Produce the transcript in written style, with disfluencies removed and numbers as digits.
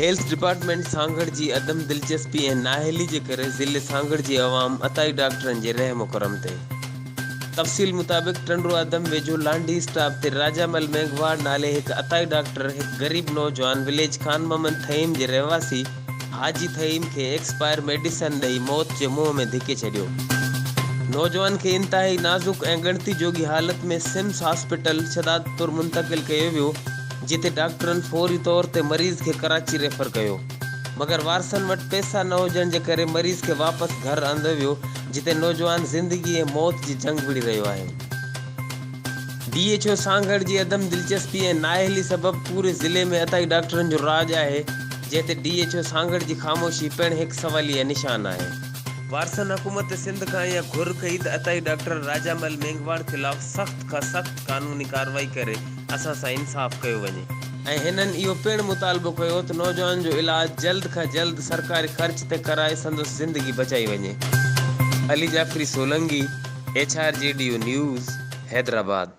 Health department Sanghar जी अदम दिलचस्पी ऐं नाअहली जे करे ज़िले सांगड़ जी अवाम अताई डॉक्टरनि जे रहम करम ते तफ़सील मुताबिक़ टंडो अदम वेझो लांडी स्टॉप ते राजामल मेघवाड़ नाले हिकु अताई डॉक्टर हिकु ग़रीब नौजवान विलेज खान मोहम्मद थईम जे रहवासी हाजी थईम खे एक्सपायर मेडिसन ॾेई मौत जे मुंहं में धिके छॾियो। नौजवान खे इंतहाई नाज़ुक ऐं ॻणती जोगी हालत में सिम्स हॉस्पिटल शदादपुर मुंतक़िल कयो वियो, जिते डॉक्टरनि फौरी तौर ते मरीज़ खे कराची रेफर कयो, मगर वारसनि वटि पैसा न हुजण जे करे मरीज़ खे वापसि घर आंदो वियो, जिते नौजवान ज़िंदगी ऐं मौत जी जंग विड़ी रहियो आहे। DHO सांगड़ जी अदम दिलचस्पी ऐं नाअहली सबबि पूरे ज़िले में अताई डॉक्टरनि जो राज आहे, जंहिं ते DHO सांगड़ जी ख़ामोशी पिणु हिकु सवालिया निशान आहे। वारसन हुकूमत सिंध खां इहा घुर कई त अताई डॉक्टर राजामल मेघवाड़ ख़िलाफ़ सख़्त खां सख़्त क़ानूनी कार्रवाई करे असां सां इंसाफ़ कयो वञे ऐं हिननि इहो पिणु मुतालबो कयो त नौजवान जो इलाज जल्द खां जल्द सरकारी ख़र्च ते कराए संदसि ज़िंदगी बचाई वञे। Ali Jafri Solangi, HRJDU news, Hyderabad.